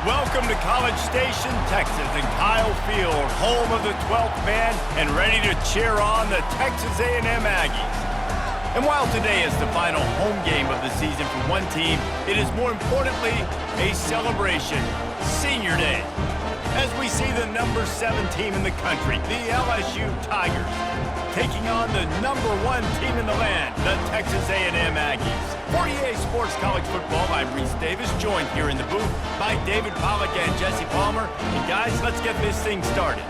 Welcome to College Station, Texas, and Kyle Field, home of the 12th man, and ready to cheer on the Texas A&M Aggies. And while today is the final home game of the season for one team, it is more importantly a celebration, Senior Day, as we see the number 7 team in the country, the LSU Tigers, taking on the number 1 team in the land, the Texas A&M Aggies. For EA Sports College Football, I'm Reese Davis, joined here in the booth by David Pollack and Jesse Palmer. And guys, let's get this thing started.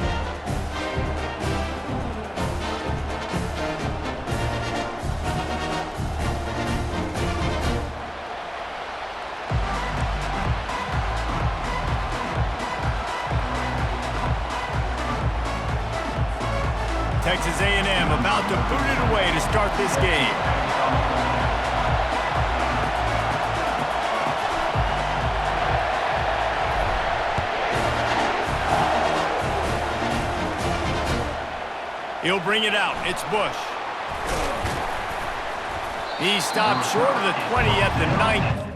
Texas A&M about to boot it away to start this game. He'll bring it out. It's Bush. He stopped short of the 20 at the 9.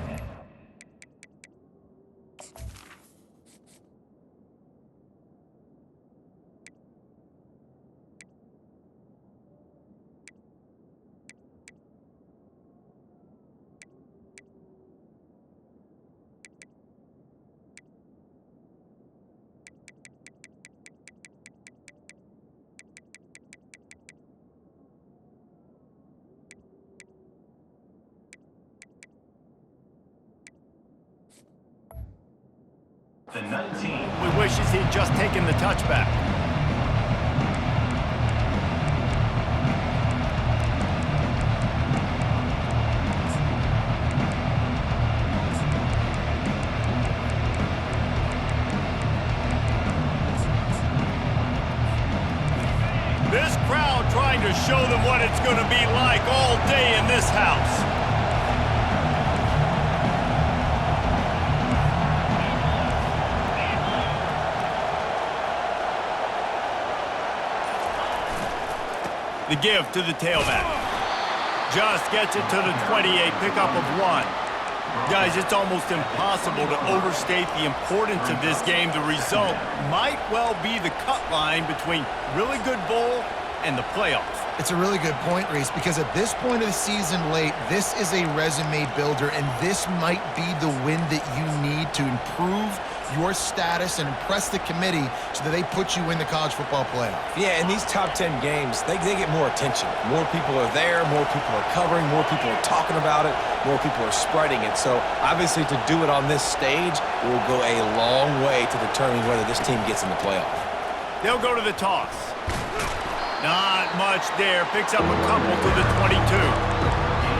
The 19. We wishes he'd just taken the touchback. This crowd trying to show them what it's going to be like all day in this house. The give to the tailback. Just gets it to the 28, pickup of 1. Guys, it's almost impossible to overstate the importance of this game. The result might well be the cut line between really good bowl and the playoffs. It's a really good point, Reese, because at this point of the season late, this is a resume builder, and this might be the win that you need to improve your status and impress the committee so that they put you in the college football playoff. Yeah, in these top 10 games, they get more attention. More people are there, more people are covering, more people are talking about it, more people are spreading it. So obviously to do it on this stage will go a long way to determining whether this team gets in the playoff. They'll go to the toss. Not much there. Picks up a couple to the 22.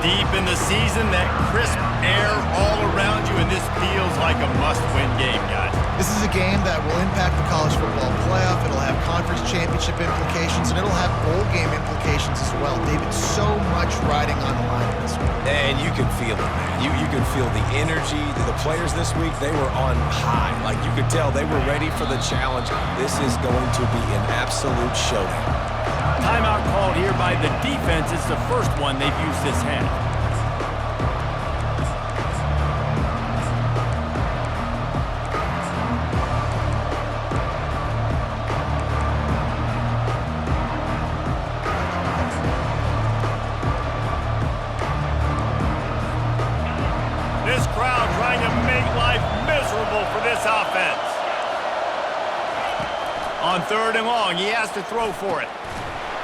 Deep in the season, that crisp air all around you, and this feels like a must-win game, guys. This is a game that will impact the college football playoff. It'll have conference championship implications, and it'll have bowl game implications as well. David, so much riding on the line in this one. And you can feel it, man. You can feel the energy. The players this week, they were on high. Like, you could tell they were ready for the challenge. This is going to be an absolute showdown. Timeout called here by the defense. It's the first one they've used this half. This crowd trying to make life miserable for this offense. On 3rd and long, he has to throw for it.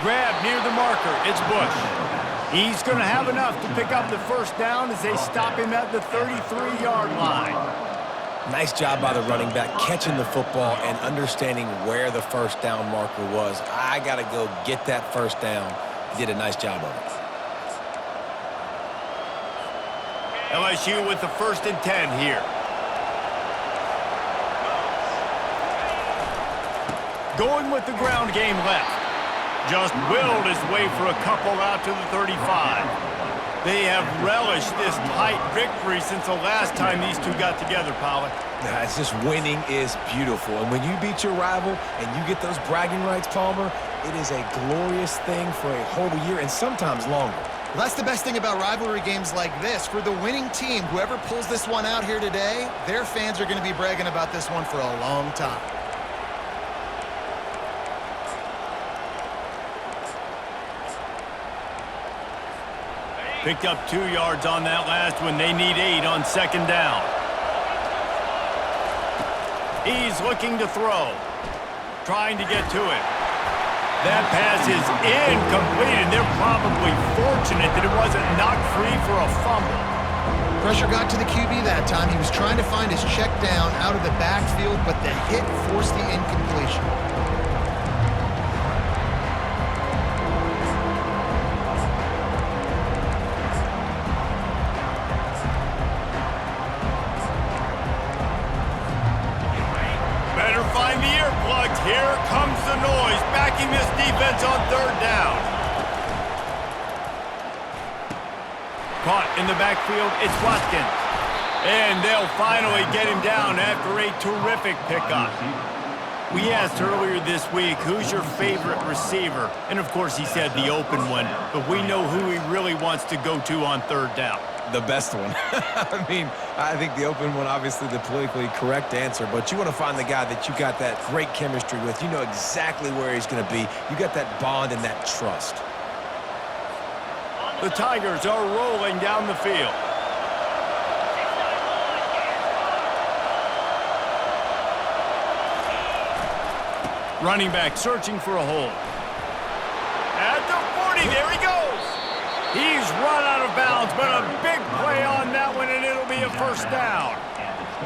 Grab near the marker. It's Bush. He's going to have enough to pick up the first down as they stop him at the 33-yard line. Nice job by the running back, catching the football and understanding where the first down marker was. I got to go get that first down. He did a nice job of it. LSU with the 1st and 10 here. Going with the ground game left. Just willed his way for a couple out to the 35. They have relished this tight victory since the last time these two got together, Pollack. It's just winning is beautiful. And when you beat your rival and you get those bragging rights, Palmer, it is a glorious thing for a whole year and sometimes longer. Well, that's the best thing about rivalry games like this. For the winning team, whoever pulls this one out here today, their fans are going to be bragging about this one for a long time. Picked up 2 yards on that last one. They need 8 on second down. He's looking to throw. Trying to get to it. That pass is incomplete, and they're probably fortunate that it wasn't knocked free for a fumble. Pressure got to the QB that time. He was trying to find his check down out of the backfield, but the hit forced the incompletion. Better find the earplugs. Here comes the noise, backing this defense on third down. Caught in the backfield, it's Watkins. And they'll finally get him down after a terrific pickup. We asked earlier this week, who's your favorite receiver? And of course he said the open one, but we know who he really wants to go to on third down. The best one. I mean, I think the open one, obviously the politically correct answer, but you want to find the guy that you got that great chemistry with. You know exactly where he's going to be. You got that bond and that trust. The Tigers are rolling down the field. Running back searching for a hole. At the 40, there he goes. He's run out of bounds, but a big play on that one, and it'll be a first down.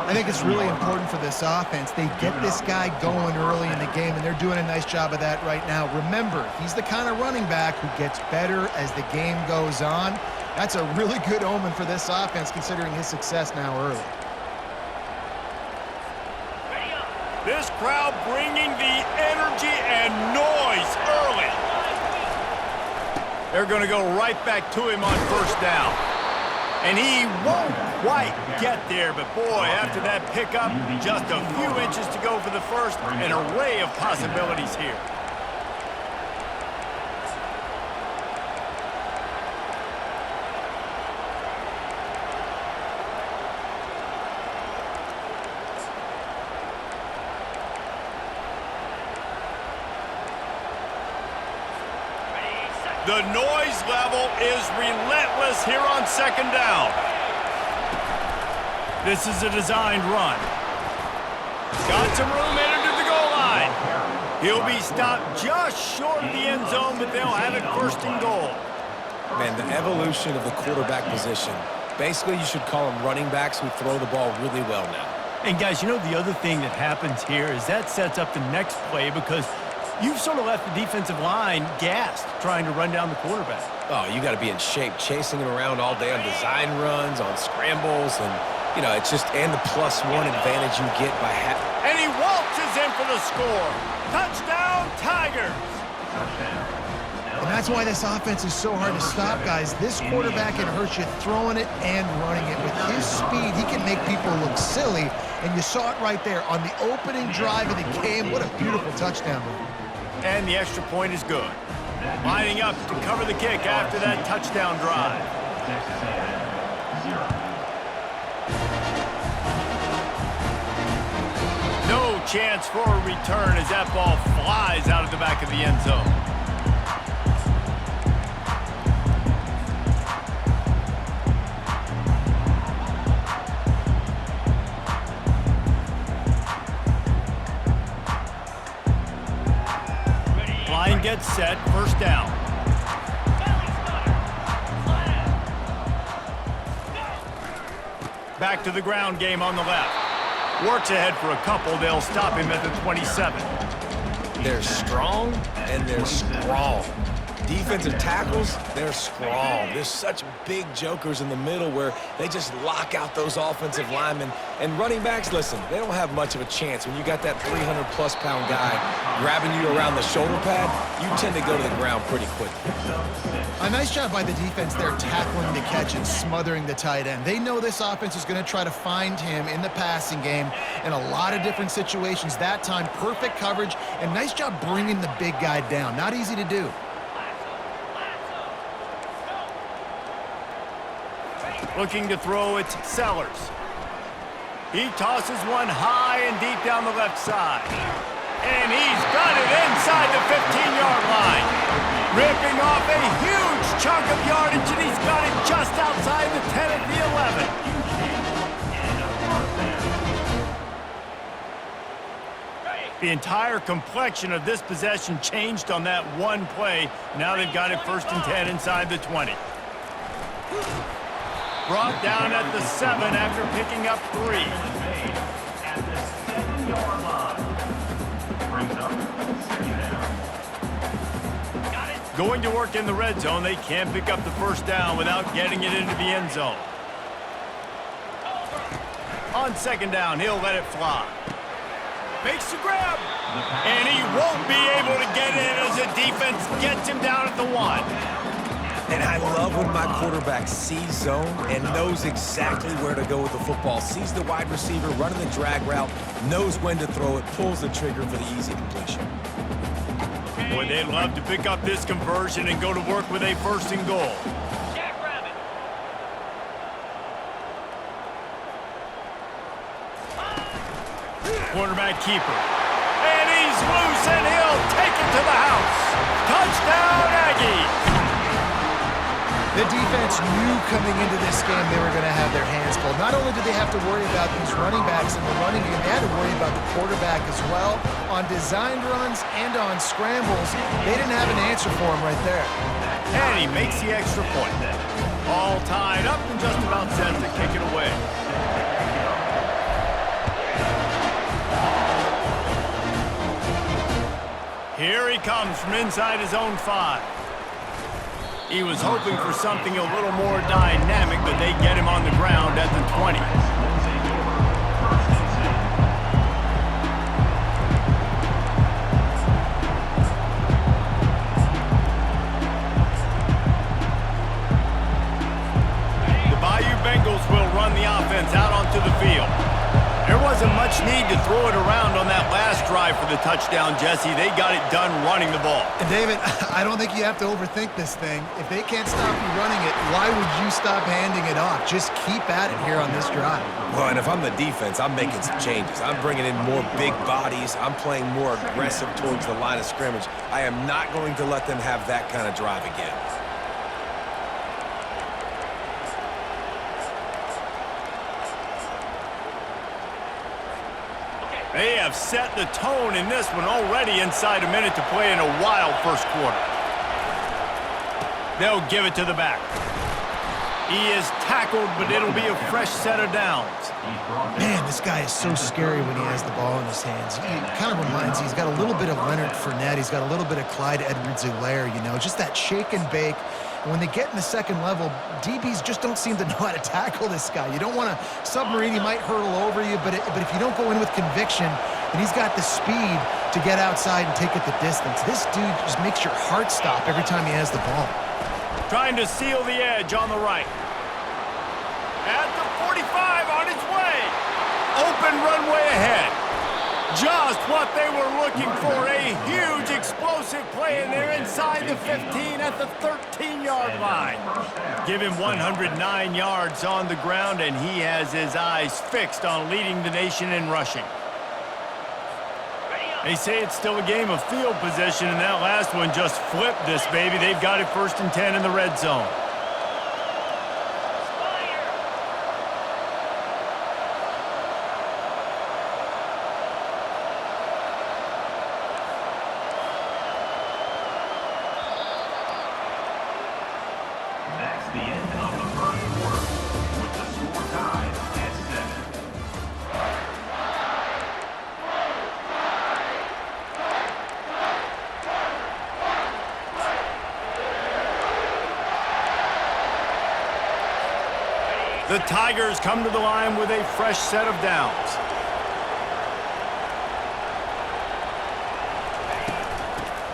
I think it's really important for this offense. They get this guy going early in the game, and they're doing a nice job of that right now. Remember, he's the kind of running back who gets better as the game goes on. That's a really good omen for this offense, considering his success now early. This crowd bringing the energy and noise early. They're going to go right back to him on first down. And he won't quite get there, but boy, after that pickup, just a few inches to go for the first. An array of possibilities here. The noise level is relentless here on second down. This is a designed run. Got some room, entered to the goal line. He'll be stopped just short of the end zone, but they'll have it first and goal. Man, the evolution of the quarterback position. Basically, you should call them running backs who throw the ball really well now. And guys, you know the other thing that happens here is that sets up the next play because you've sort of left the defensive line gassed trying to run down the quarterback. Oh, you got to be in shape, chasing him around all day on design runs, on scrambles, and, you know, it's just, and the +1 advantage you get by having. And he waltzes in for the score. Touchdown, Tigers. And that's why this offense is so hard to stop, guys. This quarterback can hurt you throwing it and running it. With his speed, he can make people look silly, and you saw it right there on the opening drive of the game. What a beautiful touchdown. And the extra point is good. Lining up to cover the kick after that touchdown drive. No chance for a return as that ball flies out of the back of the end zone. Line gets set, first down. Back to the ground game on the left. Works ahead for a couple. They'll stop him at the 27. They're strong and they're strong. Defensive tackles, they're strong. There's such big jokers in the middle where they just lock out those offensive linemen. And running backs, listen, they don't have much of a chance. When you got that 300-plus pound guy grabbing you around the shoulder pad, you tend to go to the ground pretty quickly. A nice job by the defense there tackling the catch and smothering the tight end. They know this offense is going to try to find him in the passing game in a lot of different situations. That time, perfect coverage, and nice job bringing the big guy down. Not easy to do. Looking to throw, it's Sellers. He tosses one high and deep down the left side. And he's got it inside the 15-yard line. Ripping off a huge chunk of yardage, and he's got it just outside the 10 of the 11. The entire complexion of this possession changed on that one play. Now they've got it 1st and 10 inside the 20. Brought down at the 7 after picking up 3. At the 7-yard line. Brings up 2nd down. Going to work in the red zone, they can't pick up the 1st down without getting it into the end zone. On 2nd down, he'll let it fly. Makes the grab, and he won't be able to get in as the defense gets him down at the 1. And I love when my quarterback sees zone and knows exactly where to go with the football. Sees the wide receiver running the drag route, knows when to throw it, pulls the trigger for the easy completion. Boy, they'd love to pick up this conversion and go to work with a 1st and goal. Quarterback keeper. And he's loose, and he'll take it to the house. Touchdown, Aggies! The defense knew coming into this game they were going to have their hands full. Not only did they have to worry about these running backs in the running game, they had to worry about the quarterback as well. On designed runs and on scrambles, they didn't have an answer for him right there. And he makes the extra point. All tied up and just about set to kick it away. Here he comes from inside his own 5. He was hoping for something a little more dynamic, but they get him on the ground at the 20. The Bayou Bengals will run the offense out onto the field. There wasn't much need to throw it around on that last drive for the touchdown, Jesse. They got it done running the ball. And David, I don't think you have to overthink this thing. If they can't stop you running it, why would you stop handing it off? Just keep at it here on this drive. Well, and if I'm the defense, I'm making some changes. I'm bringing in more big bodies. I'm playing more aggressive towards the line of scrimmage. I am not going to let them have that kind of drive again. They have set the tone in this one already inside a minute to play in a wild 1st quarter. They'll give it to the back. He is tackled, but it'll be a fresh set of downs. Man, this guy is so scary when he has the ball in his hands. He kind of reminds me, he's got a little bit of Leonard Fournette. He's got a little bit of Clyde Edwards-Helaire, you know, just that shake and bake. And when they get in the 2nd level, DBs just don't seem to know how to tackle this guy. You don't want to submarine. He might hurtle over you, but if you don't go in with conviction, and he's got the speed to get outside and take it the distance. This dude just makes your heart stop every time he has the ball. Trying to seal the edge on the right. At the 45 on his way. Open runway ahead. Just what they were looking for. A huge explosive play, and they're inside the 15 at the 13-yard line. Give him 109 yards on the ground, and he has his eyes fixed on leading the nation in rushing. They say it's still a game of field position, and that last one just flipped this baby. They've got it 1st and 10 in the red zone. That's the end of the 1st quarter, with the score tied at 7. The Tigers come to the line with a fresh set of downs.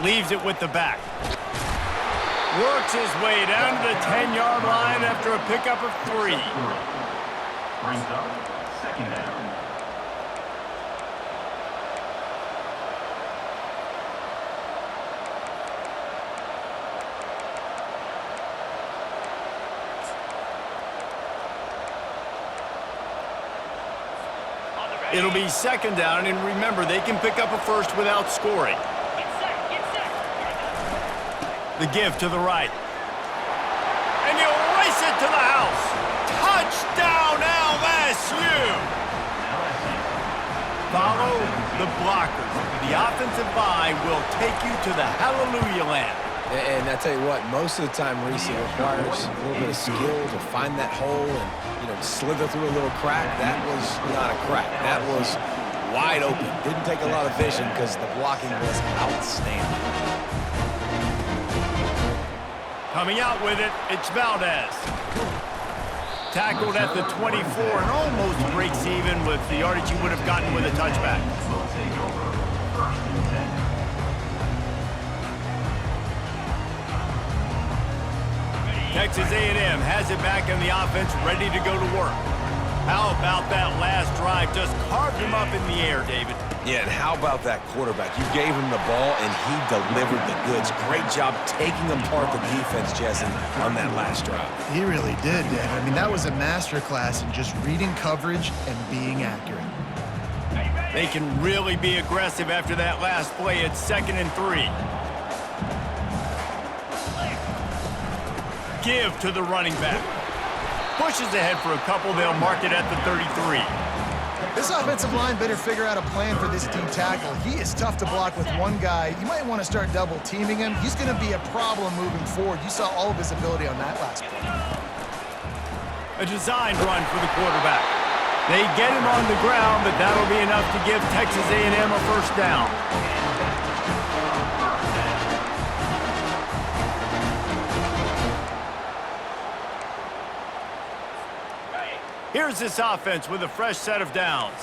Leaves it with the back. Works his way down to the 10-yard line after a pickup of 3. Brings up 2nd down. It'll be second down, and remember, they can pick up a first without scoring. The give to the right. And he'll race it to the house. Touchdown, LSU! Follow the blockers. The offensive line will take you to the hallelujah land. And I tell you what, most of the time, Reese, it requires a little bit of skill to find that hole and, slither through a little crack. That was not a crack. That was wide open. Didn't take a lot of vision because the blocking was outstanding. Coming out with it, it's Valdez. Tackled at the 24 and almost breaks even with the yardage he would have gotten with a touchback. Texas A&M has it back in the offense, ready to go to work. How about that last drive? Just carved him up in the air, David. Yeah, and how about that quarterback? You gave him the ball, and he delivered the goods. Great job taking apart the defense, Jesse, on that last drive. He really did, Dan. I mean, that was a masterclass in just reading coverage and being accurate. They can really be aggressive after that last play. It's 2nd and 3. Give to the running back. Pushes ahead for a couple. They'll mark it at the 33. This offensive line better figure out a plan for this D tackle. He is tough to block with one guy. You might want to start double teaming him. He's going to be a problem moving forward. You saw all of his ability on that last play. A designed run for the quarterback. They get him on the ground, but that'll be enough to give Texas A&M a first down. Here's this offense with a fresh set of downs.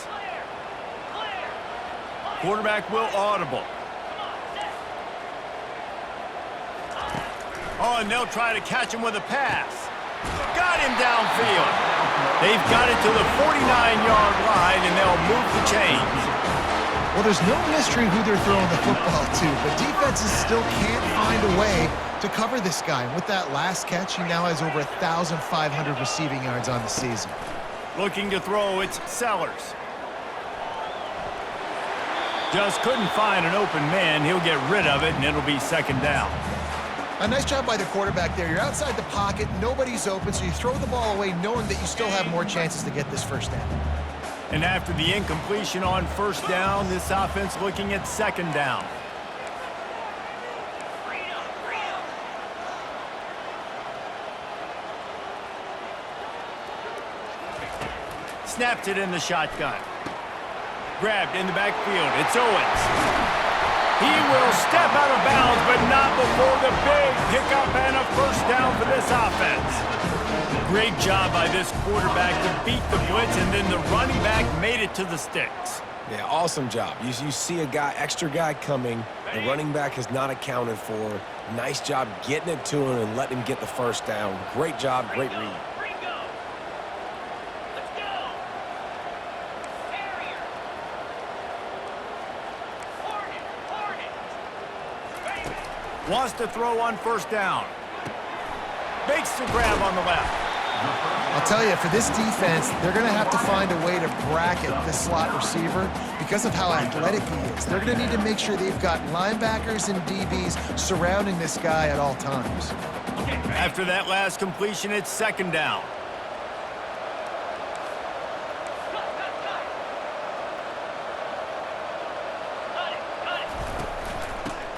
Quarterback will audible. Oh, and they'll try to catch him with a pass. Got him downfield. They've got it to the 49-yard line, and they'll move the chains. Well, there's no mystery who they're throwing the football to, but defenses still can't find a way to cover this guy. And with that last catch, he now has over 1,500 receiving yards on the season. Looking to throw, it's Sellers. Just couldn't find an open man. He'll get rid of it, and it'll be 2nd down. A nice job by the quarterback there. You're outside the pocket, nobody's open, so you throw the ball away knowing that you still have more chances to get this first down. And after the incompletion on first down, this offense looking at 2nd down. Snapped it in the shotgun. Grabbed in the backfield. It's Owens. He will step out of bounds, but not before the big pickup and a first down for this offense. Great job by this quarterback to beat the blitz, and then the running back made it to the sticks. Yeah, awesome job. You see a extra guy coming. The running back is not accounted for. Nice job getting it to him and letting him get the first down. Great job, great read. Wants to throw on first down. Makes the grab on the left. I'll tell you, for this defense, they're going to have to find a way to bracket this slot receiver because of how athletic he is. They're going to need to make sure they've got linebackers and DBs surrounding this guy at all times. After that last completion, it's 2nd down.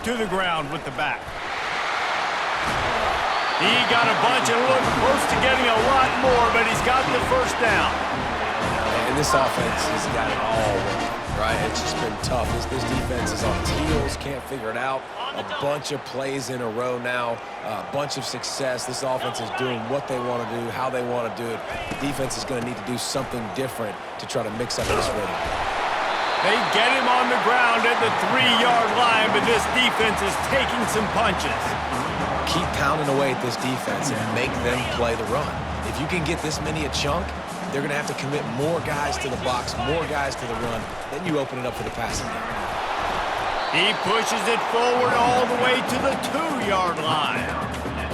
To the ground with the back. He got a bunch and looked close to getting a lot more, but he's got the first down. And this offense has got it all working, right? It's just been tough. This defense is on its heels, can't figure it out. A bunch of plays in a row now, a bunch of success. This offense is doing what they want to do, how they want to do it. Defense is going to need to do something different to try to mix up this rhythm. They get him on the ground at the 3-yard line, but this defense is taking some punches. Keep pounding away at this defense and make them play the run. If you can get this many a chunk, they're going to have to commit more guys to the box, more guys to the run. Then you open it up for the passing game. He pushes it forward all the way to the 2-yard line.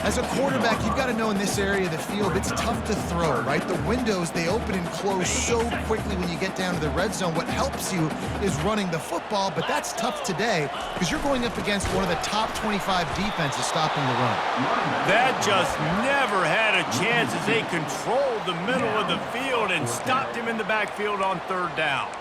As a quarterback, you've got to know in this area of the field, it's tough to throw, right? The windows, they open and close so quickly when you get down to the red zone. What helps you is running the football, but that's tough today because you're going up against one of the top 25 defenses stopping the run. That just never had a chance as they controlled the middle of the field and stopped him in the backfield on third down.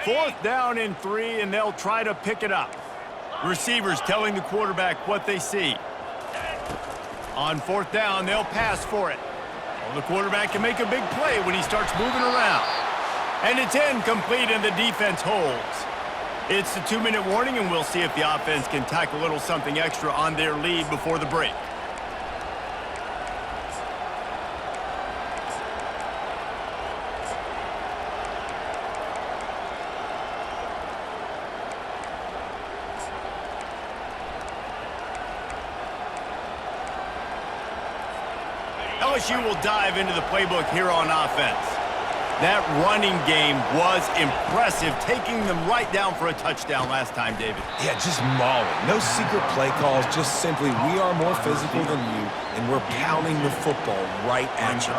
Fourth down and 3, and they'll try to pick it up. Receivers telling the quarterback what they see. On fourth down, they'll pass for it. Well, the quarterback can make a big play when he starts moving around. And it's incomplete, and the defense holds. It's the 2-minute warning, and we'll see if the offense can tack a little something extra on their lead before the break. LSU will dive into the playbook here on offense. That running game was impressive, taking them right down for a touchdown last time, David. Yeah, just mauling. No secret play calls, just simply we are more physical than you, and we're pounding the football right at you.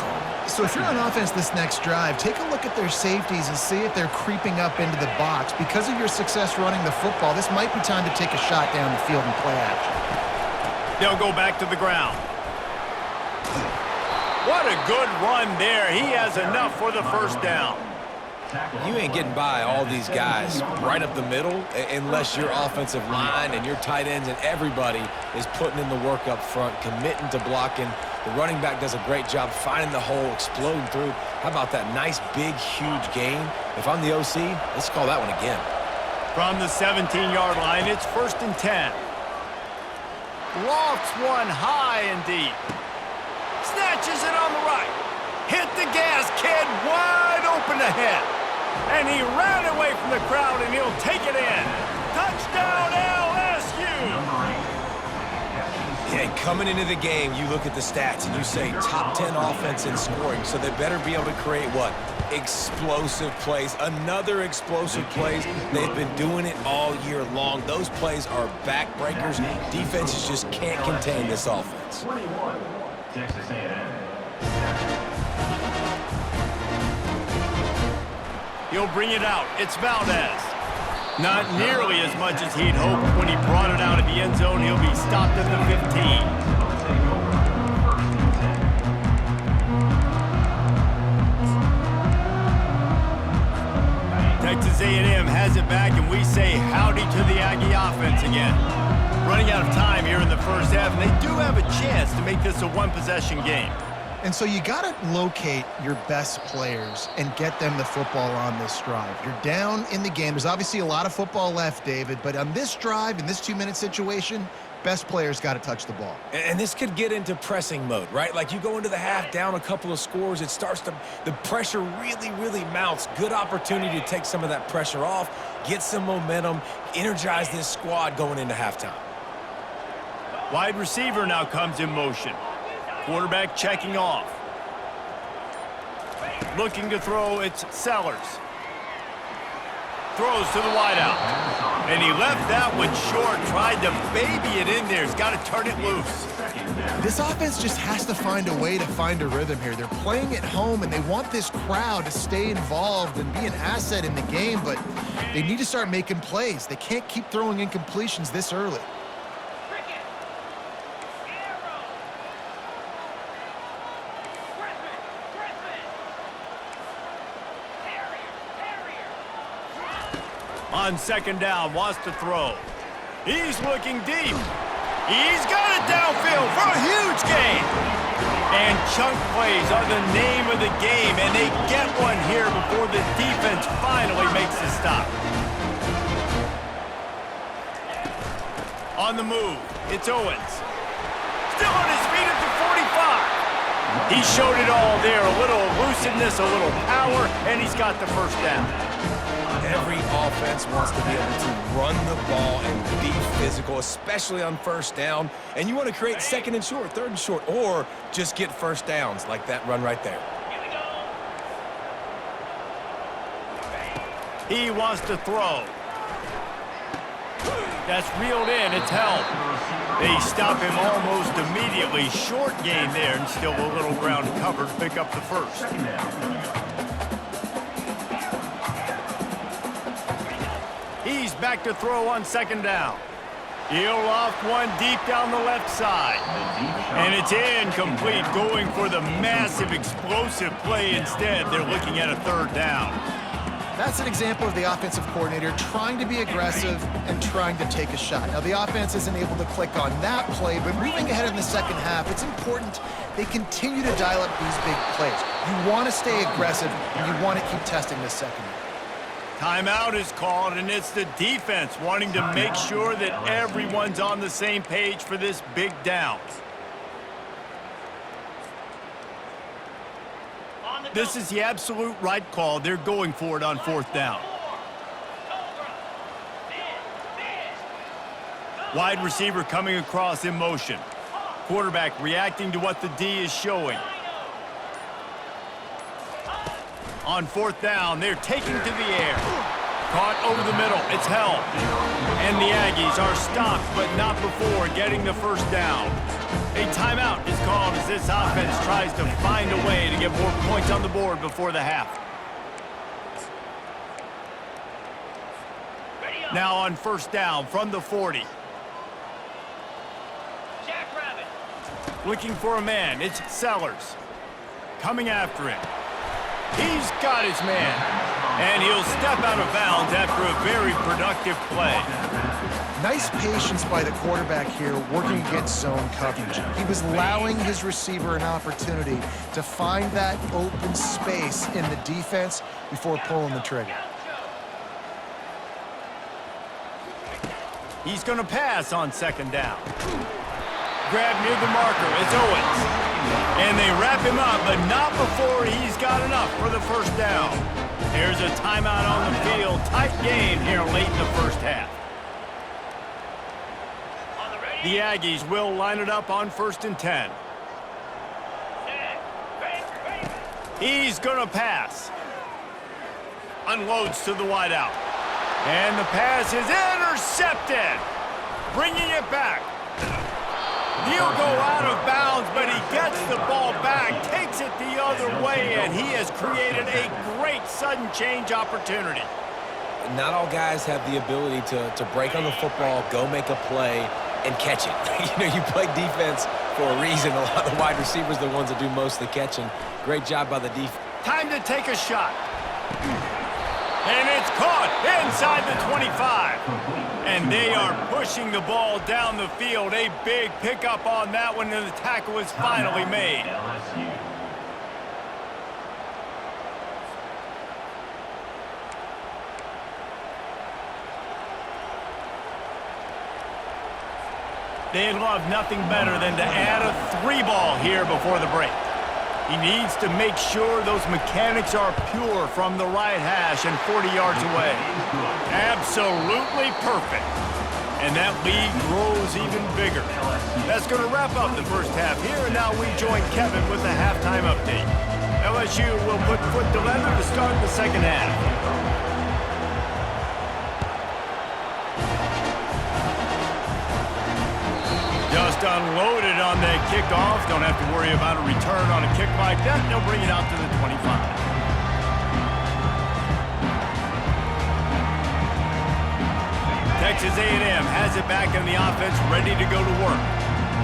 So if you're on offense this next drive, take a look at their safeties and see if they're creeping up into the box. Because of your success running the football, this might be time to take a shot down the field and play action. They'll go back to the ground. What a good run there. He has enough for the first down. You ain't getting by all these guys right up the middle unless your offensive line and your tight ends and everybody is putting in the work up front, committing to blocking. The running back does a great job finding the hole, exploding through. How about that nice, big, huge gain? If I'm the OC, let's call that one again. From the 17-yard line, it's 1st and 10. Lofts one high and deep. Snatches it on the right. Hit the gas, kid, wide open ahead. And he ran away from the crowd, and he'll take it in. Touchdown, LSU! Yeah, and coming into the game, you look at the stats, and you say top 10 offense in scoring, so they better be able to create what? Explosive plays. Another explosive plays. They've been doing it all year long. Those plays are backbreakers. Defenses just can't contain this offense. 21, Texas A&M. He'll bring it out. It's Valdez. Not nearly as much as he'd hoped when he brought it out of the end zone. He'll be stopped at the 15. Texas A&M has it back, and we say howdy to the Aggie offense again. Running out of time here in the first half, and they do have a chance to make this a one-possession game. And so you got to locate your best players and get them the football on this drive. You're down in the game. There's obviously a lot of football left, David, but on this drive, in this 2-minute situation, best players got to touch the ball. And this could get into pressing mode, right? Like you go into the half down a couple of scores, it starts to, the pressure really, really mounts. Good opportunity to take some of that pressure off, get some momentum, energize this squad going into halftime. Wide receiver now comes in motion. Quarterback checking off. Looking to throw, it's Sellers. Throws to the wideout. And he left that one short, tried to baby it in there. He's got to turn it loose. This offense just has to find a way to find a rhythm here. They're playing at home, and they want this crowd to stay involved and be an asset in the game, but they need to start making plays. They can't keep throwing incompletions this early. On second down, wants to throw. He's looking deep. He's got it downfield for a huge gain. And chunk plays are the name of the game, and they get one here before the defense finally makes the stop. On the move, it's Owens. Still on his feet at the 45. He showed it all there, a little elusiveness, a little power, and he's got the first down. Every offense wants to be able to run the ball and be physical, especially on first down. And you want to create second and short, third and short, or just get first downs like that run right there. He wants to throw. That's reeled in. It's held. They stop him almost immediately. Short gain there, and still a little ground covered. Pick up the first. He's back to throw on second down. He'll loft one deep down the left side. And it's incomplete, going for the massive explosive play instead. They're looking at a third down. That's an example of the offensive coordinator trying to be aggressive and trying to take a shot. Now, the offense isn't able to click on that play, but moving ahead in the second half, it's important they continue to dial up these big plays. You want to stay aggressive, and you want to keep testing this second. Timeout is called, and it's the defense wanting to make sure that everyone's on the same page for this big down. This is the absolute right call. They're going for it on fourth down. Wide receiver coming across in motion. Quarterback reacting to what the D is showing. On fourth down, they're taking to the air. Caught over the middle. It's held. And the Aggies are stopped, but not before getting the first down. A timeout is called as this offense tries to find a way to get more points on the board before the half. Now on first down from the 40. Looking for a man. It's Sellers. Coming after him. He's got his man. And he'll step out of bounds after a very productive play. Nice patience by the quarterback here working against zone coverage. He was allowing his receiver an opportunity to find that open space in the defense before pulling the trigger. He's going to pass on second down. Grab near the marker. It's Owens. And they wrap him up, but not before he's got enough for the first down. There's a timeout on the field. Tight game here late in the first half. The Aggies will line it up on 1st and 10. He's going to pass. Unloads to the wideout. And the pass is intercepted. Bringing it back. He'll go out of bounds, but he gets the ball back, takes it the other way, and he has created a great sudden change opportunity. Not all guys have the ability to break on the football, go make a play, and catch it. You play defense for a reason. A lot of the wide receivers are the ones that do most of the catching. Great job by the defense. Time to take a shot. And it's caught inside the 25. And they are pushing the ball down the field. A big pickup on that one, and the tackle is finally made. They'd love nothing better than to add a 3-ball here before the break. He needs to make sure those mechanics are pure from the right hash and 40 yards away. Absolutely perfect. And that lead grows even bigger. That's going to wrap up the first half here, and now we join Kevin with the halftime update. LSU will put foot to leather to start the second half. Just unloaded on that kickoff. Don't have to worry about a return on a kick like that. They'll bring it out to the 25. Texas A&M has it back in the offense, ready to go to work.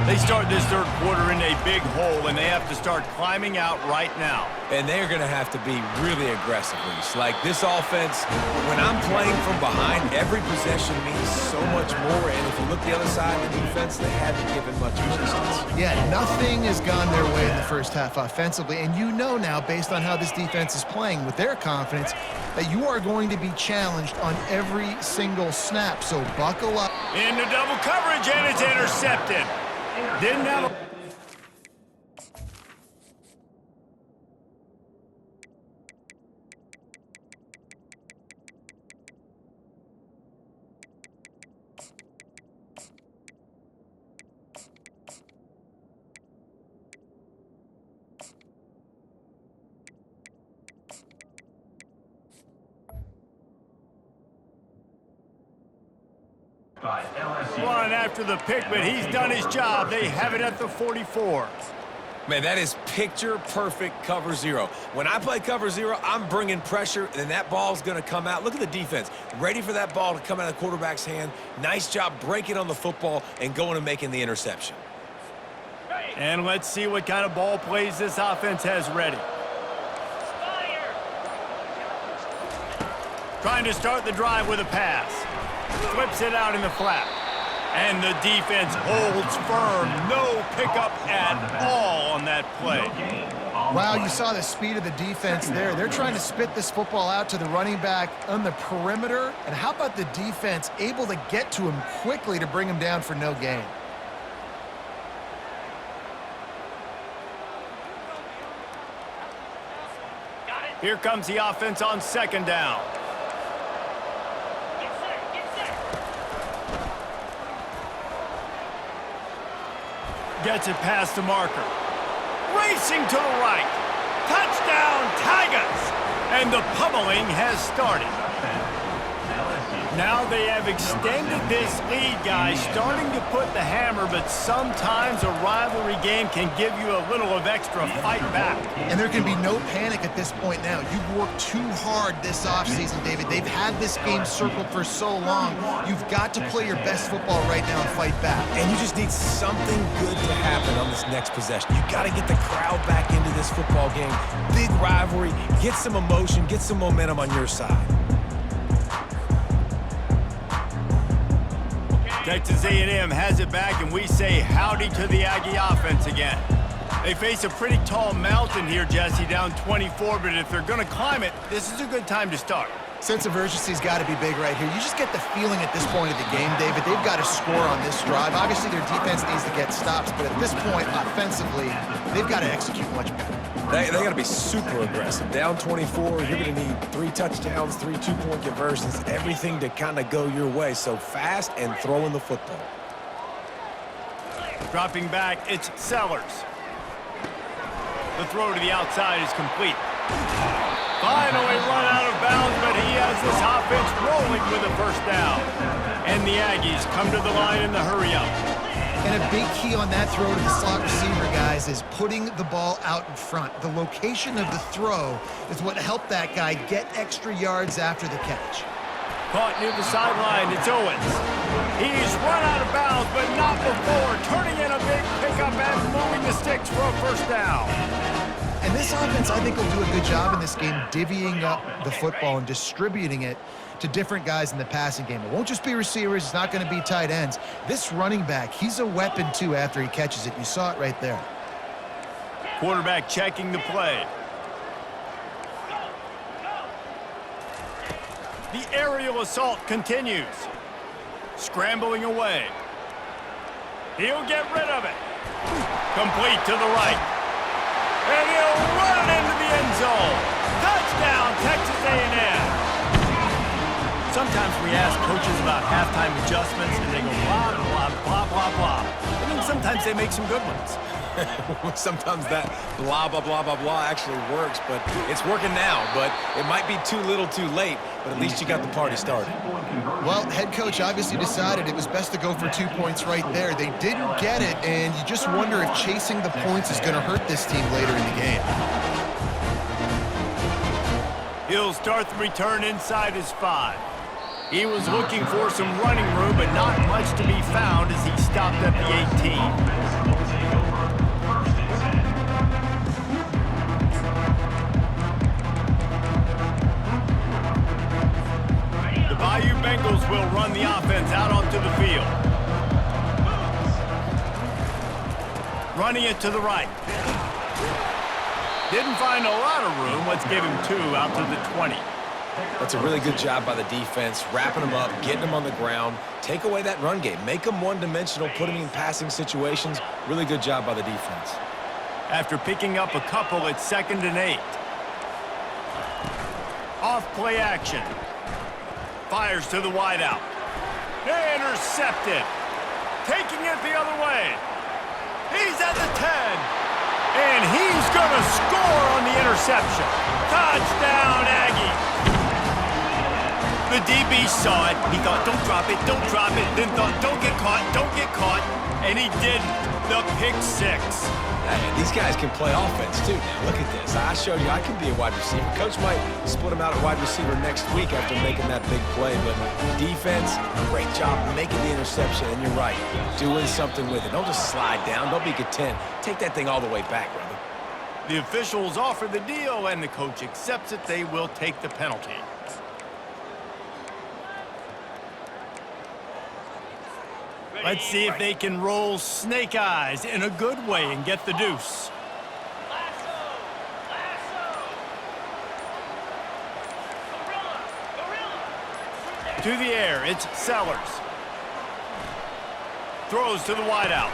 They start this third quarter in a big hole, and they have to start climbing out right now. And they're going to have to be really aggressive, Reese. Like this offense, when I'm playing from behind, every possession means so much more. And if you look the other side of the defense, they haven't given much resistance. Yeah, nothing has gone their way in the first half offensively. And you know now, based on how this defense is playing with their confidence, that you are going to be challenged on every single snap. So buckle up. Into double coverage, and it's intercepted. Didn't have a... by LSU. Run after the pick, but he's done his job. They have it at the 44. Man, that is picture-perfect cover zero. When I play cover zero, I'm bringing pressure, and that ball's going to come out. Look at the defense. Ready for that ball to come out of the quarterback's hand. Nice job breaking on the football and going and making the interception. And let's see what kind of ball plays this offense has ready. Trying to start the drive with a pass. Flips it out in the flat. And the defense holds firm. No pickup at all on that play. Wow, you saw the speed of the defense there. They're trying to spit this football out to the running back on the perimeter. And how about the defense able to get to him quickly to bring him down for no gain? Here comes the offense on second down. Gets it past the marker. Racing to the right. Touchdown, Tigers! And the pummeling has started. Now they have extended this lead, guys, starting to put the hammer, but sometimes a rivalry game can give you a little of extra fight back. And there can be no panic at this point now. You've worked too hard this offseason, David. They've had this game circled for so long. You've got to play your best football right now and fight back. And you just need something good to happen on this next possession. You got to get the crowd back into this football game. Big rivalry. Get some emotion. Get some momentum on your side. Texas A&M has it back, and we say howdy to the Aggie offense again. They face a pretty tall mountain here, Jesse, down 24, but if they're going to climb it, this is a good time to start. Sense of urgency's got to be big right here. You just get the feeling at this point of the game, David, they've got to score on this drive. Obviously, their defense needs to get stops, but at this point, offensively, they've got to execute much better. They got to be super aggressive. Down 24, you're going to need 3 touchdowns, 3 two-point conversions, everything to kind of go your way. So fast and throwing the football. Dropping back, it's Sellers. The throw to the outside is complete. Finally run out of bounds, but he has this offense rolling with a first down. And the Aggies come to the line in the hurry-up. And a big key on that throw to the slot receiver, guys, is putting the ball out in front. The location of the throw is what helped that guy get extra yards after the catch. Caught near the sideline, it's Owens. He's run out of bounds, but not before turning in a big pickup and moving the sticks for a first down. And this offense, I think, will do a good job in this game divvying up the football and distributing it to different guys in the passing game. It won't just be receivers. It's not going to be tight ends. This running back, he's a weapon, too, after he catches it. You saw it right there. Quarterback checking the play. The aerial assault continues. Scrambling away. He'll get rid of it. Complete to the right. And he'll run into the end zone. Touchdown, Texas A&M. Sometimes we ask coaches about halftime adjustments, and they go blah, blah, blah, blah, blah. And then sometimes they make some good ones. Sometimes that blah, blah, blah, blah, blah actually works, but it's working now. But it might be too little too late, but at least you got the party started. Well, head coach obviously decided it was best to go for 2 points right there. They didn't get it, and you just wonder if chasing the points is going to hurt this team later in the game. He'll start the return inside his 5. He was looking for some running room, but not much to be found as he stopped at the 18. The Bayou Bengals will run the offense out onto the field. Running it to the right. Didn't find a lot of room. Let's give him 2 out to the 20. That's a really good job by the defense, wrapping them up, getting them on the ground. Take away that run game. Make them one-dimensional, put them in passing situations. Really good job by the defense. After picking up a couple, it's 2nd and 8. Off play action. Fires to the wideout. Intercepted. Taking it the other way. He's at the 10. And he's going to score on the interception. Touchdown, Aggie. The DB saw it. He thought, don't drop it, then thought, don't get caught, and he didn't. The pick six. Hey, these guys can play offense, too. Now, look at this. I showed you I can be a wide receiver. Coach might split him out at wide receiver next week after making that big play, but defense, great job making the interception, and you're right, doing something with it. Don't just slide down. Don't be content. Take that thing all the way back, brother. The officials offer the deal, and the coach accepts it. They will take the penalty. Let's see if they can roll snake eyes in a good way and get the deuce. To the air, it's Sellers. Throws to the wideout.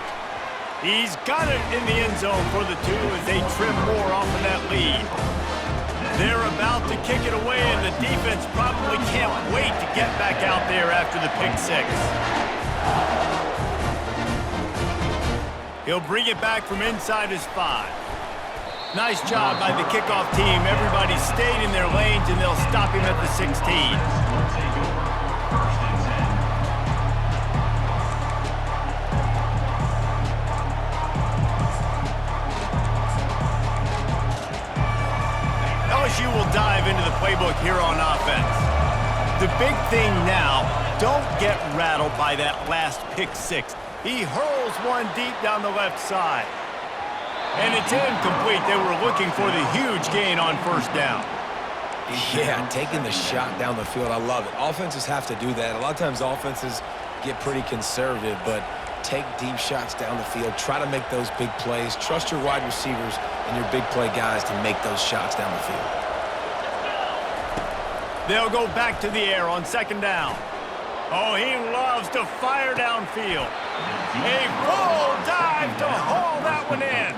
He's got it in the end zone for the two as they trim more off of that lead. They're about to kick it away, and the defense probably can't wait to get back out there after the pick six. He'll bring it back from inside his 5. Nice job by the kickoff team. Everybody stayed in their lanes, and they'll stop him at the 16. LSU will dive into the playbook here on offense. The big thing now, don't get rattled by that last pick six. He hurls one deep down the left side. And it's incomplete. They were looking for the huge gain on first down. Yeah, taking the shot down the field, I love it. Offenses have to do that. A lot of times offenses get pretty conservative, but take deep shots down the field. Try to make those big plays. Trust your wide receivers and your big play guys to make those shots down the field. They'll go back to the air on second down. Oh, he loves to fire downfield. A full dive to haul that one in.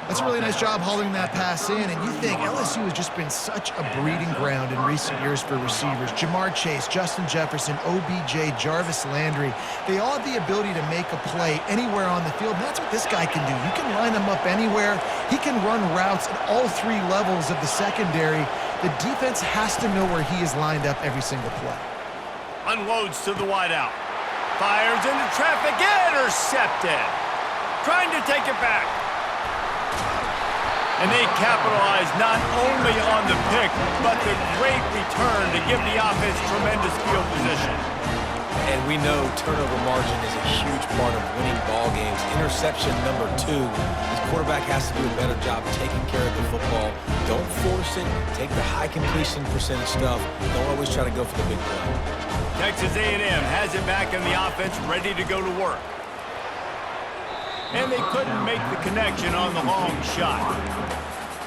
That's a really nice job hauling that pass in, and you think LSU has just been such a breeding ground in recent years for receivers. Jamar Chase, Justin Jefferson, OBJ, Jarvis Landry, they all have the ability to make a play anywhere on the field, and that's what this guy can do. You can line him up anywhere. He can run routes at all 3 levels of the secondary. The defense has to know where he is lined up every single play. Unloads to the wideout. Fires into traffic. Intercepted. Trying to take it back. And they capitalize not only on the pick, but the great return to give the offense tremendous field position. And we know turnover margin is a huge part of winning ball games. Interception number 2. This quarterback has to do a better job taking care of the football. Don't force it. Take the high completion percentage stuff. Don't always try to go for the big play. Texas A&M has it back in the offense, ready to go to work. And they couldn't make the connection on the long shot.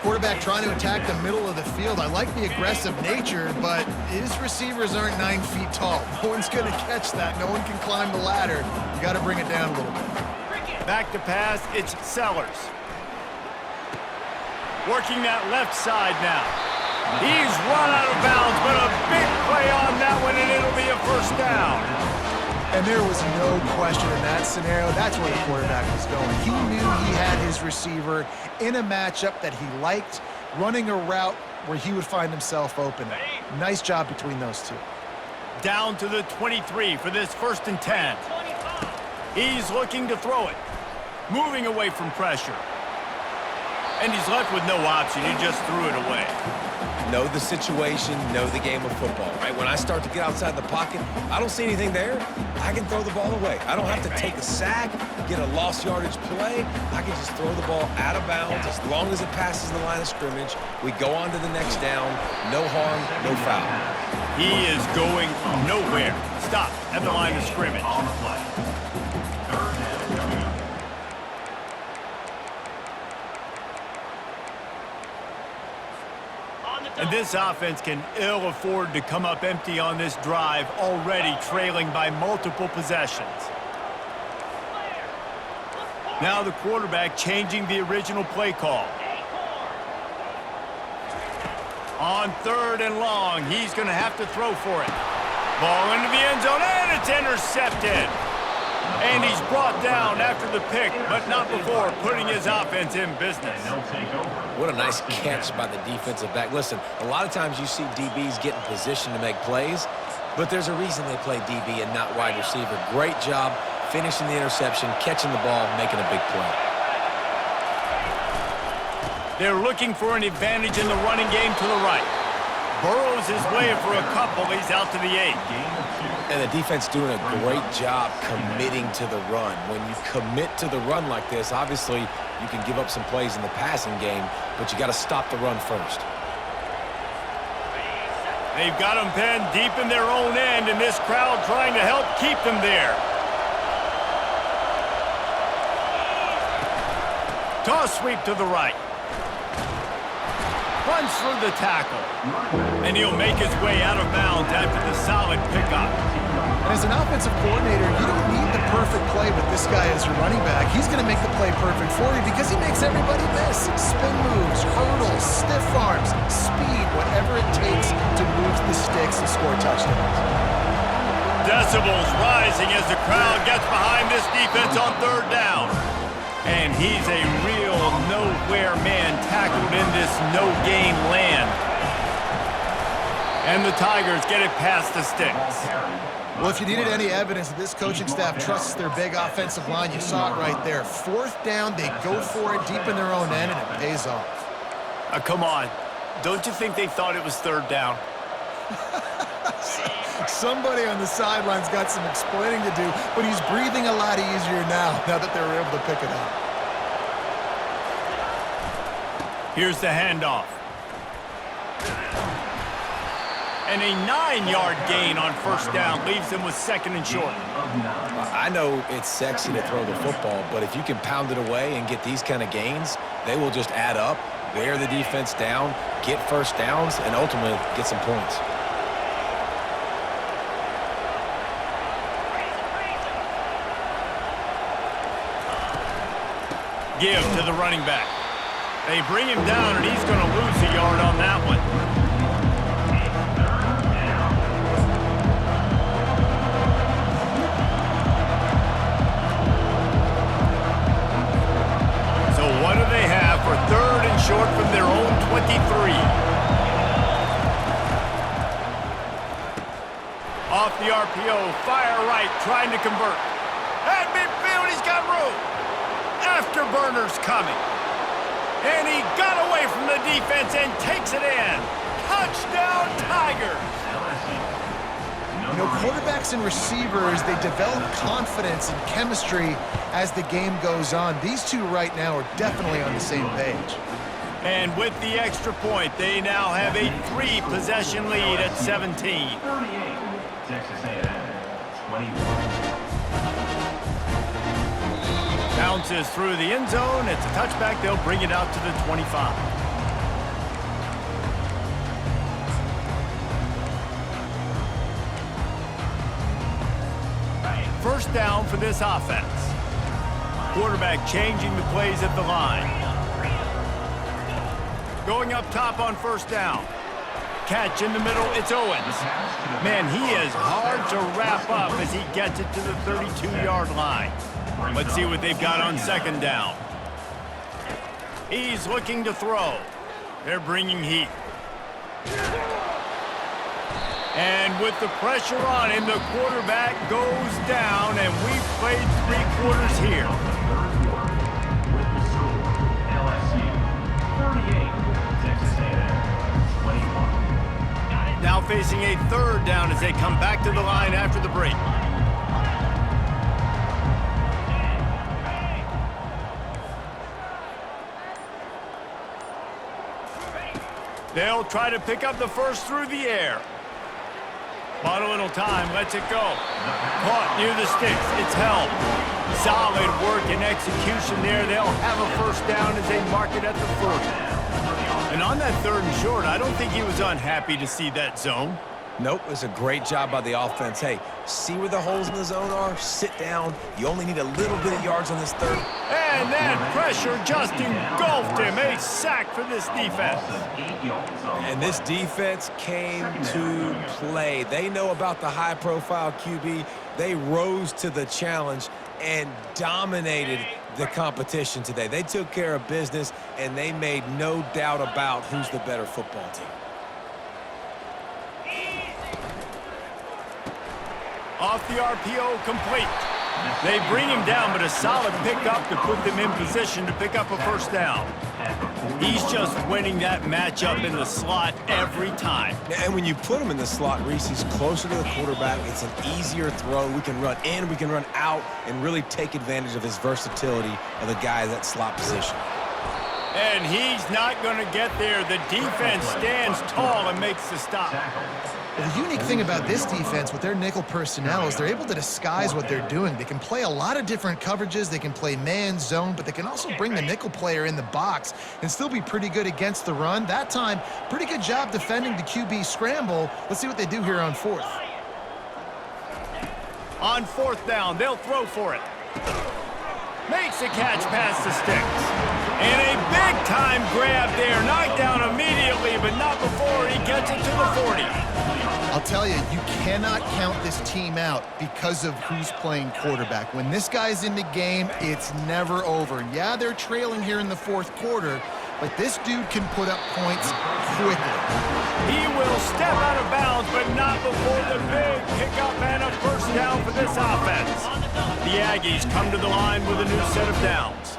Quarterback trying to attack the middle of the field. I like the aggressive nature, but his receivers aren't 9 feet tall. No one's going to catch that. No one can climb the ladder. You got to bring it down a little bit. Back to pass, it's Sellers. Working that left side now. He's run out of bounds, but a big play on that one, and it'll be a first down. And there was no question in that scenario. That's where the quarterback was going. He knew he had his receiver in a matchup that he liked, running a route where he would find himself open. Nice job between those two. Down to the 23 for this 1st and 10. He's looking to throw it. Moving away from pressure. And he's left with no option. He just threw it away. Know the situation, know the game of football, right? When I start to get outside the pocket, I don't see anything there. I can throw the ball away. I don't have to take a sack, get a lost yardage play. I can just throw the ball out of bounds as long as it passes the line of scrimmage. We go on to the next down. No harm, no foul. He is going nowhere. Stop at the line of scrimmage. And this offense can ill afford to come up empty on this drive, already trailing by multiple possessions. Now the quarterback changing the original play call. On 3rd and long, he's going to have to throw for it. Ball into the end zone, and it's intercepted. And he's brought down after the pick, but not before putting his offense in business. What a nice catch by the defensive back. Listen, a lot of times you see DBs get in position to make plays. But there's a reason they play DB and not wide receiver. Great job finishing the interception, catching the ball, making a big play. They're looking for an advantage in the running game to the right. Burrows his way for a couple. He's out to the 8. And the defense doing a great job committing to the run. When you commit to the run like this, obviously you can give up some plays in the passing game, but you got to stop the run first. They've got them pinned deep in their own end, and this crowd trying to help keep them there. Toss sweep to the right. Runs through the tackle. And he'll make his way out of bounds after the solid pickup. And as an offensive coordinator, you don't need the perfect play with this guy as your running back. He's going to make the play perfect for you because he makes everybody miss. Spin moves, hurdles, stiff arms, speed, whatever it takes to move the sticks and score touchdowns. Decibels rising as the crowd gets behind this defense on 3rd down. And he's a real nowhere man tackled in this no-gain land. And the Tigers get it past the sticks. Well, if you needed any evidence that this coaching staff trusts their big offensive line, you saw it right there. 4th down, they go for it deep in their own end, and it pays off. Come on. Don't you think they thought it was 3rd down? Somebody on the sidelines got some explaining to do, but he's breathing a lot easier now that they were able to pick it up. Here's the handoff. And a 9-yard gain on 1st down leaves them with 2nd and short. I know it's sexy to throw the football, but if you can pound it away and get these kind of gains, they will just add up, wear the defense down, get 1st downs, and ultimately get some points. Give to the running back. They bring him down, and he's going to lose a yard on that one. So what do they have for 3rd and short from their own 23? Off the RPO, fire right, trying to convert. At midfield, he's got room. Afterburners coming. And he got away from the defense and takes it in. Touchdown, Tigers. You know, quarterbacks and receivers, they develop confidence and chemistry as the game goes on. These two right now are definitely on the same page. And with the extra point, they now have a 3-possession lead at 17. 38, Texas A&M, 21. Bounces through the end zone. It's a touchback. They'll bring it out to the 25. First down for this offense. Quarterback changing the plays at the line. Going up top on 1st down. Catch in the middle. It's Owens. Man, he is hard to wrap up as he gets it to the 32-yard line. Let's see what they've got on 2nd down. He's looking to throw. They're bringing heat. And with the pressure on him, the quarterback goes down, and we've played 3 quarters here. With the score, LSU, 38, Texas A&M, 21. Now facing a 3rd down as they come back to the line after the break. They'll try to pick up the first through the air. Bought a little time, lets it go. Caught near the sticks, it's held. Solid work and execution there. They'll have a 1st down as they mark it at the 40. And on that 3rd and short, I don't think he was unhappy to see that zone. Nope, it was a great job by the offense. Hey, see where the holes in the zone are? Sit down. You only need a little bit of yards on this 3rd. And that pressure just engulfed him. A sack for this defense. And this defense came to play. They know about the high-profile QB. They rose to the challenge and dominated the competition today. They took care of business, and they made no doubt about who's the better football team. Off the RPO, complete. They bring him down, but a solid pickup to put them in position to pick up a first down. He's just winning that matchup in the slot every time. And when you put him in the slot, Reese, he's closer to the quarterback. It's an easier throw. We can run in, we can run out, and really take advantage of his versatility of the guy at that slot position. And he's not going to get there. The defense stands tall and makes the stop. Well, the unique thing about this defense with their nickel personnel is they're able to disguise what they're doing. They can play a lot of different coverages. They can play man, zone, but they can also bring the nickel player in the box and still be pretty good against the run. That time, pretty good job defending the QB scramble. Let's see what they do here on fourth. On fourth down, they'll throw for it. Makes a catch past the sticks. And a big-time grab there. Knocked down immediately, but not before he gets it to the 40. I'll tell you, you cannot count this team out because of who's playing quarterback. When this guy's in the game, it's never over. Yeah, they're trailing here in the fourth quarter, but this dude can put up points quickly. He will step out of bounds, but not before the big pickup and a first down for this offense. The Aggies come to the line with a new set of downs.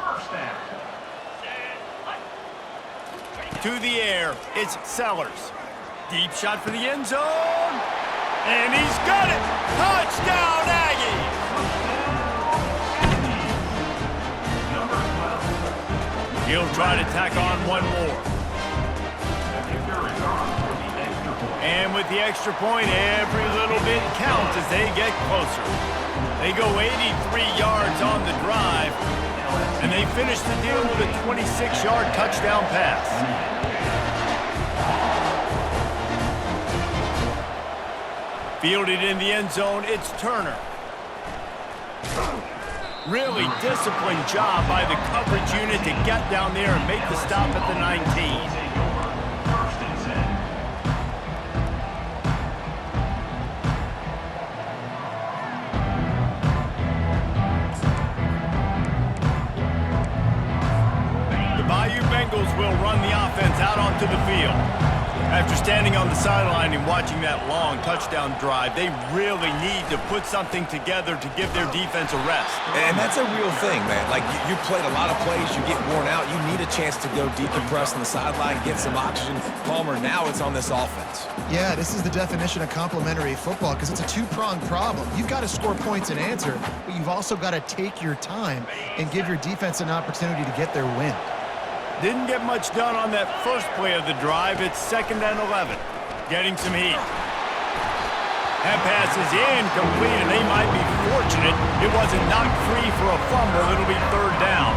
To the air, it's Sellers. Deep shot for the end zone. And he's got it. Touchdown, Aggies. He'll try to tack on one more. And with the extra point, every little bit counts as they get closer. They go 83 yards on the drive, and they finish the deal with a 26-yard touchdown pass. Fielded in the end zone, it's Turner. Really disciplined job by the coverage unit to get down there and make the stop at the 19. Will run the offense out onto the field. After standing on the sideline and watching that long touchdown drive, they really need to put something together to give their defense a rest. And that's a real thing, man. Like, you played a lot of plays, you get worn out, you need a chance to go decompress on the sideline, get some oxygen. Palmer, now it's on this offense. Yeah, this is the definition of complementary football because it's a two-pronged problem. You've got to score points and answer, but you've also got to take your time and give your defense an opportunity to get their win. Didn't get much done on that first play of the drive. It's 2nd and 11. Getting some heat. That pass is incomplete, and they might be fortunate it wasn't knocked free for a fumble. It'll be 3rd down.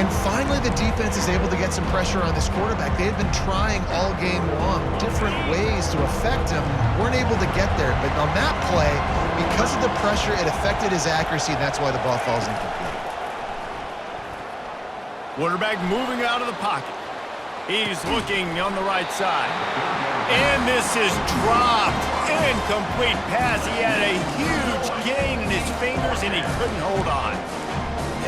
And finally, the defense is able to get some pressure on this quarterback. They've been trying all game long different ways to affect him. Weren't able to get there. But on that play, because of the pressure, it affected his accuracy, and that's why the ball falls incomplete. Quarterback moving out of the pocket. He's looking on the right side. And this is dropped. Incomplete pass. He had a huge gain in his fingers, and he couldn't hold on.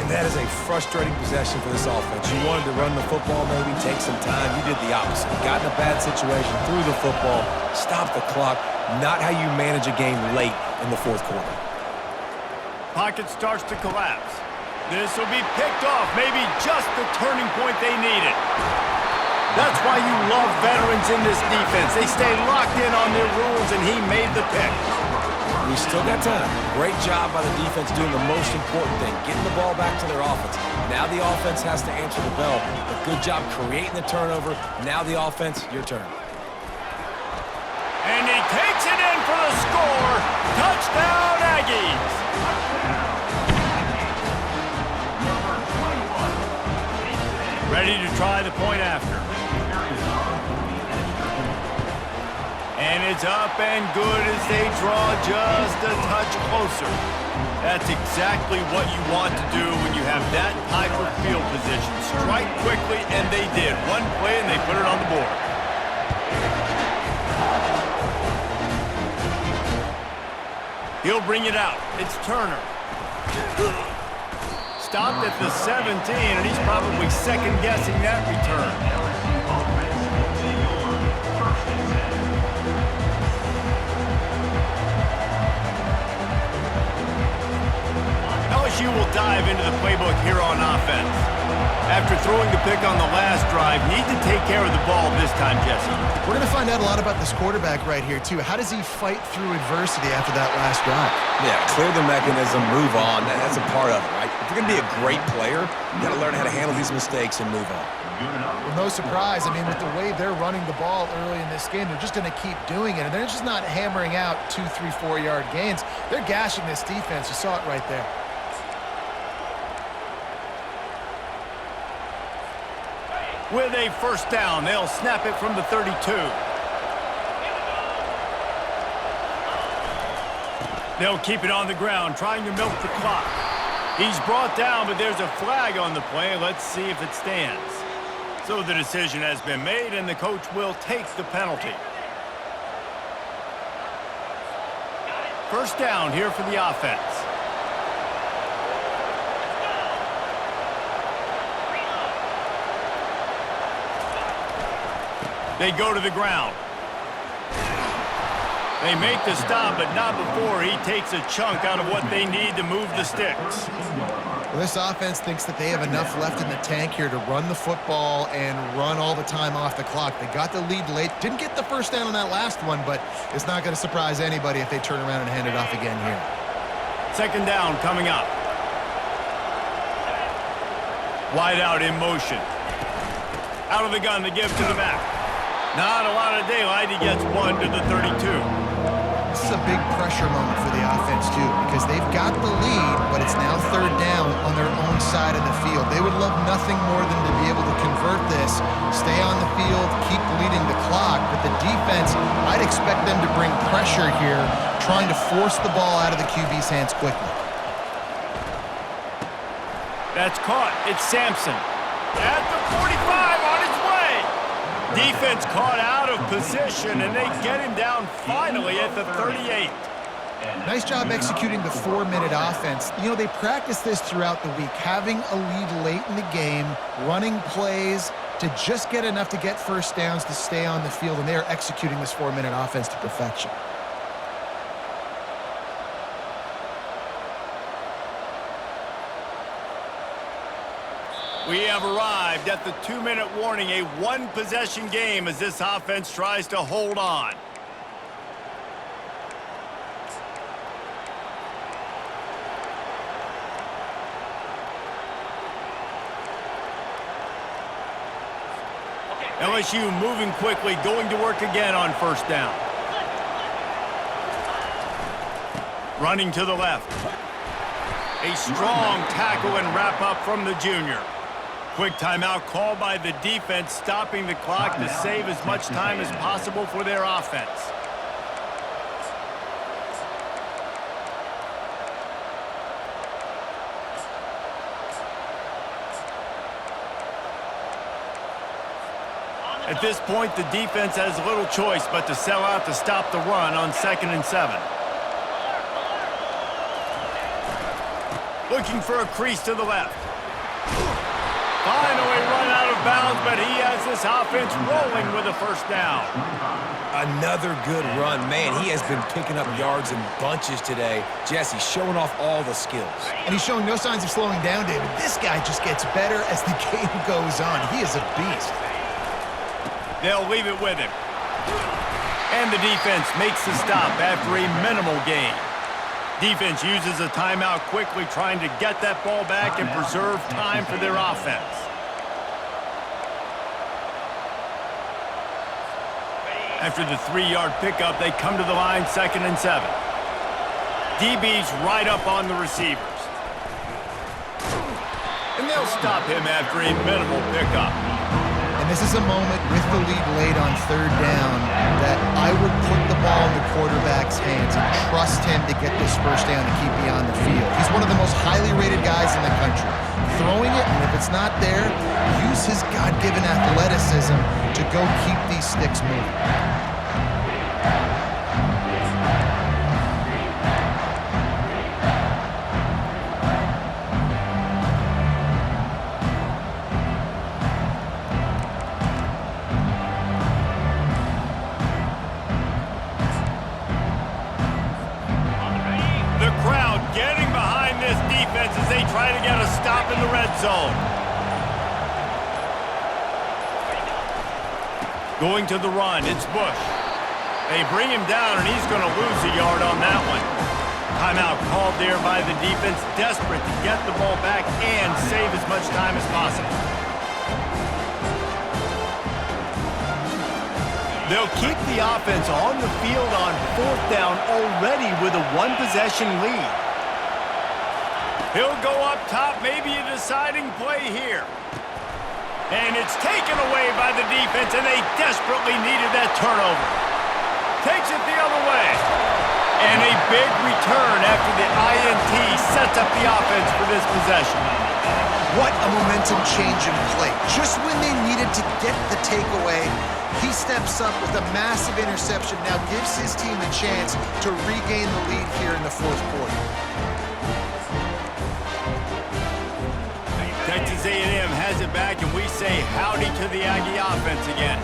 And that is a frustrating possession for this offense. You wanted to run the football, maybe take some time. You did the opposite. Got in a bad situation, threw the football, stopped the clock. Not how you manage a game late in the fourth quarter. Pocket starts to collapse. This will be picked off, maybe just the turning point they needed. That's why you love veterans in this defense. They stay locked in on their rules, and he made the pick. We still got time. Great job by the defense doing the most important thing, getting the ball back to their offense. Now the offense has to answer the bell. A good job creating the turnover. Now the offense, your turn. And he takes it in for the score. Touchdown, Aggies. Ready to try the point after. And it's up and good as they draw just a touch closer. That's exactly what you want to do when you have that type of field position. Strike quickly, and they did. One play, and they put it on the board. He'll bring it out. It's Turner. Stopped at the 17, and he's probably second-guessing that return. LSU will dive into the playbook here on offense. After throwing the pick on the last drive, need to take care of the ball this time, Jesse. We're going to find out a lot about this quarterback right here, too. How does he fight through adversity after that last drive? Yeah, clear the mechanism, move on. That's a part of it, right? If you're going to be a great player, you got to learn how to handle these mistakes and move on. Well, no surprise. I mean, with the way they're running the ball early in this game, they're just going to keep doing it. And they're just not hammering out 2, 3, 4-yard gains. They're gashing this defense. You saw it right there. With a first down, they'll snap it from the 32. They'll keep it on the ground, trying to milk the clock. He's brought down, but there's a flag on the play. Let's see if it stands. So the decision has been made, and the coach will take the penalty. First down here for the offense. They go to the ground. They make the stop, but not before he takes a chunk out of what they need to move the sticks. Well, this offense thinks that they have enough left in the tank here to run the football and run all the time off the clock. They got the lead late. Didn't get the first down on that last one, but it's not going to surprise anybody if they turn around and hand it off again here. Second down coming up. Wide out in motion. Out of the gun to give to the back. Not a lot of daylight. He gets one to the 32. This is a big pressure moment for the offense, too, because they've got the lead, but it's now third down on their own side of the field. They would love nothing more than to be able to convert this, stay on the field, keep leading the clock. But the defense, I'd expect them to bring pressure here, trying to force the ball out of the QB's hands quickly. That's caught. It's Sampson. At the 45 on his way. Defense caught out of position, and they get him down finally at the 38. Nice job executing the 4-minute offense. You know, they practice this throughout the week, having a lead late in the game, running plays to just get enough to get first downs to stay on the field, and they are executing this 4-minute offense to perfection. We have arrived at the 2-minute warning, a one-possession game as this offense tries to hold on. LSU moving quickly, going to work again on first down. Running to the left. A strong tackle and wrap up from the junior. Quick timeout called by the defense, stopping the clock to save as much time as possible for their offense. At this point, the defense has little choice but to sell out to stop the run on 2nd and 7. Looking for a crease to the left. Finally run out of bounds, but he has this offense rolling with a first down. Another good run. Man, he has been picking up yards in bunches today. Jesse showing off all the skills. And he's showing no signs of slowing down, David. This guy just gets better as the game goes on. He is a beast. They'll leave it with him. And the defense makes the stop after a minimal gain. Defense uses a timeout quickly, trying to get that ball back and preserve time for their offense. After the 3-yard pickup, they come to the line, 2nd and 7. DB's right up on the receivers. And they'll stop him after a minimal pickup. And this is a moment with the lead late on third down that I would put the ball in the quarterback's hands and trust him to get this first down to keep me on the field. He's one of the most highly rated guys in the country. Throwing it, and if it's not there, use his God-given athleticism to go keep these sticks moving. The crowd getting behind this defense as zone. Going to the run, it's Bush. They bring him down, and he's going to lose a yard on that one. Timeout called there by the defense, desperate to get the ball back and save as much time as possible. They'll keep the offense on the field on 4th down already with a one-possession lead. He'll go up top, maybe a deciding play here. And it's taken away by the defense, and they desperately needed that turnover. Takes it the other way. And a big return after the INT sets up the offense for this possession. What a momentum change in play. Just when they needed to get the takeaway, he steps up with a massive interception, now gives his team a chance to regain the lead here in the 4th quarter. Texas A&M has it back, and we say howdy to the Aggie offense again.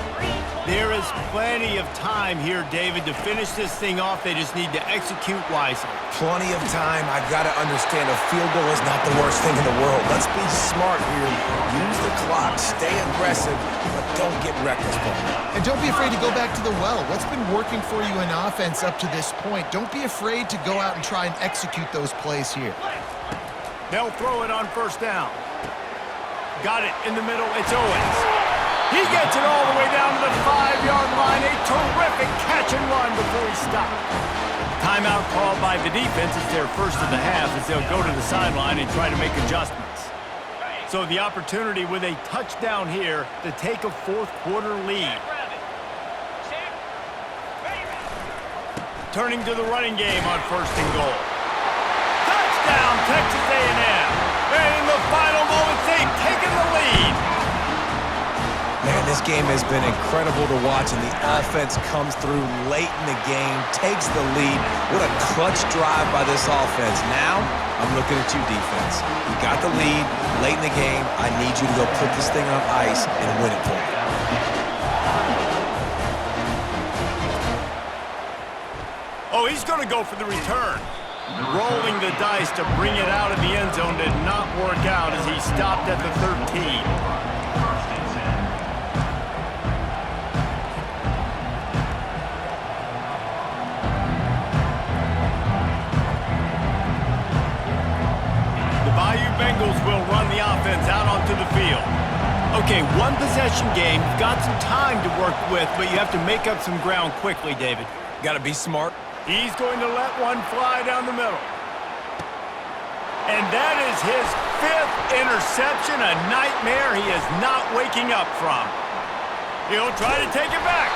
There is plenty of time here, David, to finish this thing off. They just need to execute wisely. Plenty of time. I got to understand a field goal is not the worst thing in the world. Let's be smart here. Use the clock. Stay aggressive, but don't get reckless, Paul. And don't be afraid to go back to the well. What's been working for you in offense up to this point? Don't be afraid to go out and try and execute those plays here. They'll throw it on 1st down. Got it in the middle. It's Owens. He gets it all the way down to the 5-yard line. A terrific catch and run before he stopped. Timeout called by the defense. It's their first of the half as they'll go to the sideline and try to make adjustments. So the opportunity with a touchdown here to take a 4th quarter lead. Turning to the running game on 1st and goal. Touchdown, Texas A&M. And in the final moments, they've taken the lead. Man, this game has been incredible to watch, and the offense comes through late in the game, takes the lead. What a clutch drive by this offense. Now, I'm looking at you, defense. You got the lead late in the game. I need you to go put this thing on ice and win it for me. Oh, he's going to go for the return. Rolling the dice to bring it out of the end zone did not work out as he stopped at the 13. The Bayou Bengals will run the offense out onto the field. Okay, one possession game. You've got some time to work with, but you have to make up some ground quickly, David. Got to be smart. He's going to let one fly down the middle. And that is his 5th interception, a nightmare he is not waking up from. He'll try to take it back.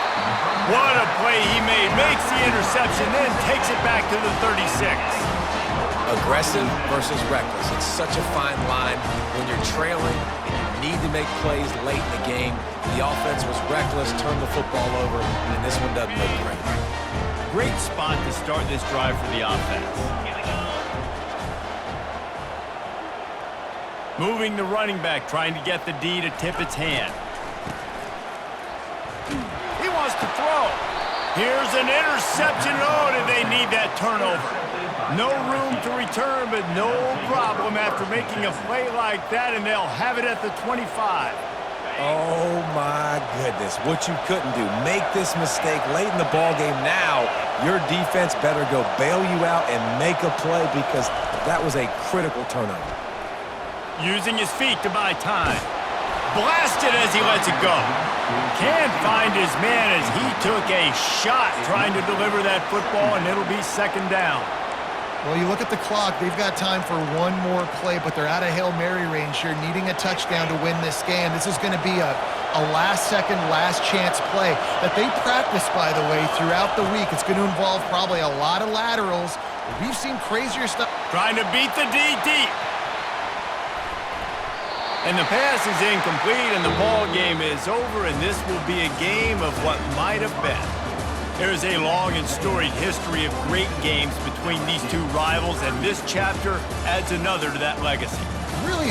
What a play he made. Makes the interception, then takes it back to the 36. Aggressive versus reckless. It's such a fine line when you're trailing and you need to make plays late in the game. The offense was reckless, turned the football over, and this one doesn't look great. Great spot to start this drive for the offense. Moving the running back, trying to get the D to tip its hand. He wants to throw. Here's an interception. Oh, did they need that turnover? No room to return, but no problem after making a play like that, and they'll have it at the 25. Oh, my goodness. What you couldn't do. Make this mistake late in the ballgame. Now, your defense better go bail you out and make a play because that was a critical turnover. Using his feet to buy time. Blasted as he lets it go. Can't find his man as he took a shot trying to deliver that football, and it'll be 2nd down. Well, you look at the clock, they've got time for one more play, but they're out of Hail Mary range here, needing a touchdown to win this game. This is going to be a last-second, last-chance play that they practice, by the way, throughout the week. It's going to involve probably a lot of laterals. We've seen crazier stuff. Trying to beat the D deep. And the pass is incomplete, and the ball game is over, and this will be a game of what might have been. There's a long and storied history of great games between these two rivals, and this chapter adds another to that legacy. Really